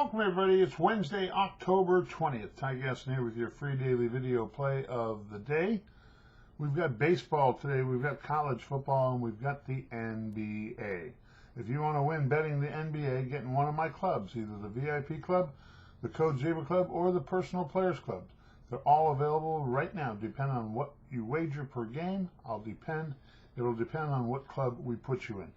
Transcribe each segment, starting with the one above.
Welcome everybody, it's Wednesday, October 20th. Ty Gaston here with your free daily video play of the day. We've got baseball today, we've got college football, and we've got the NBA. If you want to win betting the NBA, get in one of my clubs, either the VIP club, the Code Zebra club, or the personal players club. They're all available right now. Depending on what you wager per game, it'll depend on what club we put you in.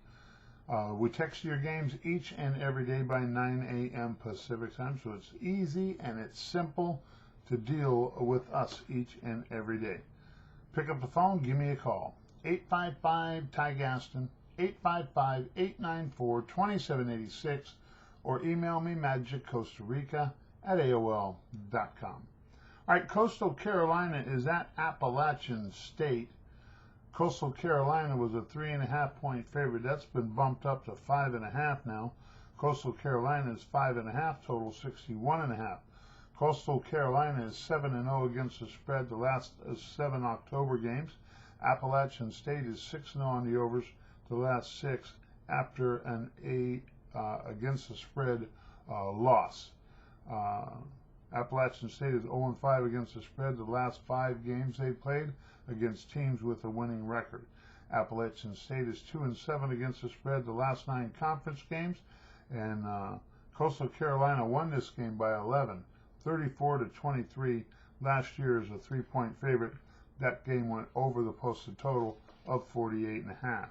We text your games each and every day by 9 a.m. Pacific time, so it's easy and it's simple to deal with us each and every day. Pick up the phone, give me a call. 855-TY-GASTON, 855-894-2786, or email me magiccostarica@aol.com. All right, Coastal Carolina is at Appalachian State. Coastal Carolina was a 3.5 point favorite. That's been bumped up to 5.5 now. Coastal Carolina is 5.5, total 61.5. Coastal Carolina is 7-0 against the spread the last 7 October games. Appalachian State is 6-0 on the overs the last 6 after an against the spread loss. Appalachian State is 0-5 against the spread the last 5 games they played against teams with a winning record. Appalachian State is 2-7 against the spread the last 9 conference games, and Coastal Carolina won this game by 11, 34-23. Last year as a 3-point favorite, that game went over the posted total of 48.5.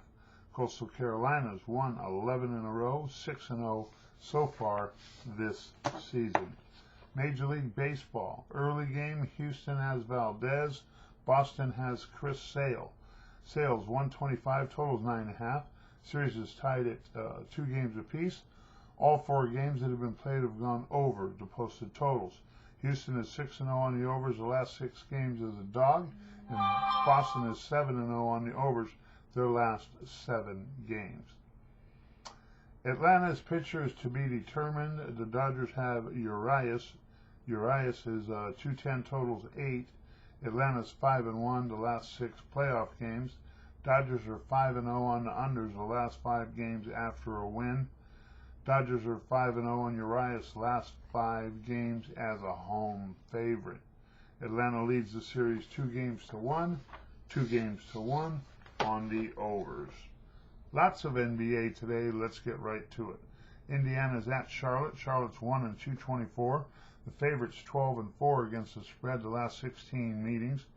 Coastal Carolina's won 11 in a row, 6-0 so far this season. Major League Baseball, early game, Houston has Valdez, Boston has Chris Sale. Sale's 125, totals 9.5. Series is tied at 2 games apiece. All 4 games that have been played have gone over the posted totals. Houston is 6-0 on the overs the last 6 games as a dog, and Boston is 7-0 on the overs their last 7 games. Atlanta's pitcher is to be determined. The Dodgers have Urias. Urias is 210, totals 8. Atlanta's 5-1 the last 6 playoff games. Dodgers are 5-0 on the unders the last 5 games after a win. Dodgers are 5-0 on Urias' last 5 games as a home favorite. Atlanta leads the series 2-1, 2-1 on the overs. Lots of NBA today. Let's get right to it. Indiana's at Charlotte. Charlotte's 1-224. The favorite's 12-4 against the spread the last 16 meetings.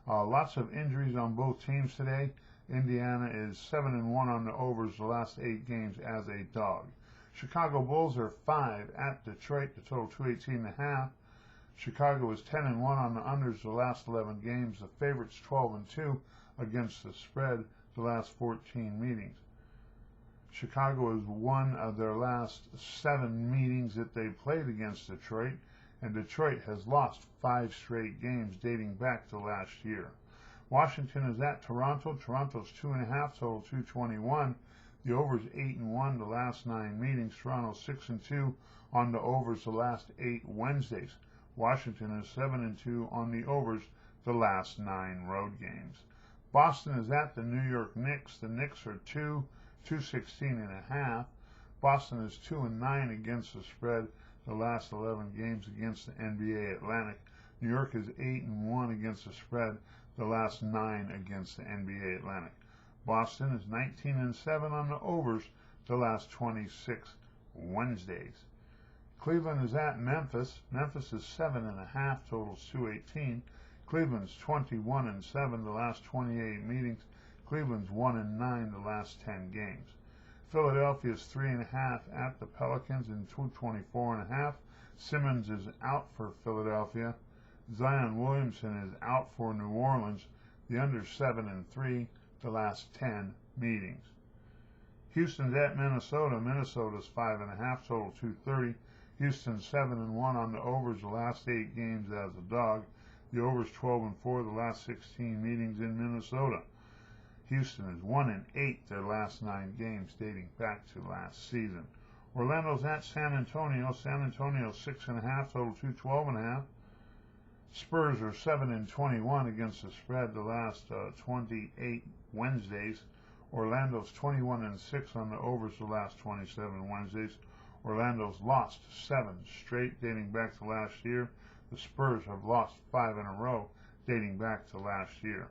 Lots of injuries on both teams today. Indiana is 7-1 on the overs the last 8 games as a dog. Chicago Bulls are 5 at Detroit, the total 218.5. Chicago is 10-1 on the unders the last 11 games. The favorite's 12-2 against the spread the last 14 meetings. Chicago has won their last 7 meetings that they played against Detroit, and Detroit has lost 5 straight games dating back to last year. Washington is at Toronto. Toronto's 2.5, total 221. The over's 8-1 the last 9 meetings. Toronto's 6-2 on the overs the last 8 Wednesdays. Washington is 7-2 on the overs the last 9 road games. Boston is at the New York Knicks. The Knicks are 216.5. Boston is 2-9 against the spread the last 11 games against the NBA Atlantic. New York is 8-1 against the spread the last 9 against the NBA Atlantic. Boston is 19-7 on the overs the last 26 Wednesdays. Cleveland is at Memphis. Memphis is 7.5, totals 218. Cleveland's 21-7 the last 28 meetings. Cleveland's 1-9 the last 10 games. Philadelphia's 3.5 at the Pelicans in 224.5. Simmons is out for Philadelphia. Zion Williamson is out for New Orleans. The under 7-3 the last 10 meetings. Houston's at Minnesota. Minnesota's 5.5, total 230. Houston's 7-1 on the overs the last 8 games as a dog. The over's 12-4 the last 16 meetings in Minnesota. Houston is 1-8 their last 9 games dating back to last season. Orlando's at San Antonio. San Antonio's 6.5, total 212.5. Spurs are 7-21 against the spread the last 28 Wednesdays. Orlando's 21-6 on the overs the last 27 Wednesdays. Orlando's lost 7 straight dating back to last year. The Spurs have lost 5 in a row dating back to last year.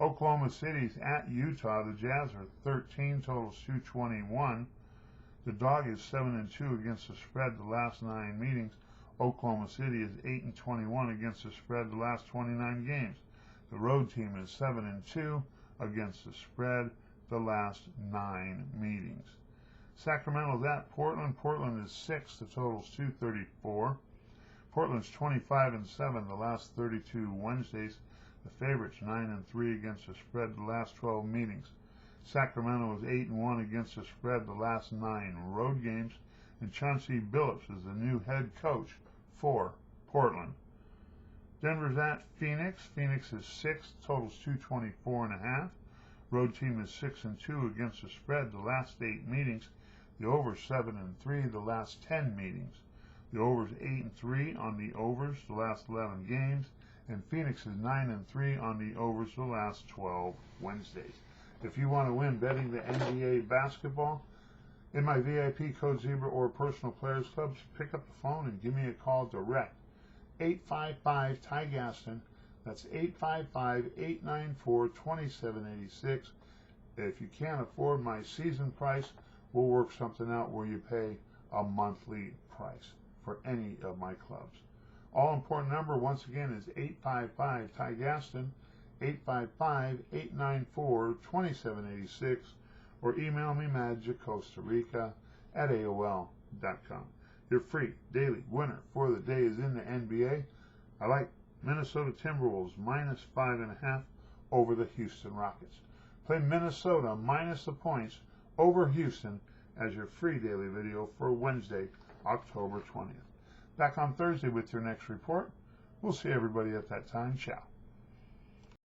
Oklahoma City's at Utah. The Jazz are 13, totals 221. The Dog is 7-2 against the spread the last 9 meetings. Oklahoma City is 8-21 against the spread the last 29 games. The road team is 7-2 against the spread the last 9 meetings. Sacramento's at Portland. Portland is 6. The total's 234. Portland's 25-7 the last 32 Wednesdays. The favorites 9-3 against the spread the last 12 meetings. Sacramento is 8-1 against the spread the last 9 road games. And Chauncey Billups is the new head coach for Portland. Denver's at Phoenix. Phoenix is 6. Totals 224.5. Road team is 6-2 against the spread the last 8 meetings. The over 7-3 the last 10 meetings. The over's 8-3 on the overs the last 11 games, and Phoenix is 9-3 on the overs the last 12 Wednesdays. If you want to win betting the NBA basketball in my VIP Code Zebra or Personal Players Clubs, pick up the phone and give me a call direct. 855-TY GASTON. That's 855-894-2786. If you can't afford my season price, we'll work something out where you pay a monthly price for any of my clubs. All important number once again is 855-TY GASTON, 855-894-2786, or email me magicostarica@AOL.com. Your free daily winner for the day is in the NBA. I like Minnesota Timberwolves minus 5.5 over the Houston Rockets. Play Minnesota minus the points over Houston as your free daily video for Wednesday, October 20th. Back on Thursday with your next report. We'll see everybody at that time. Ciao.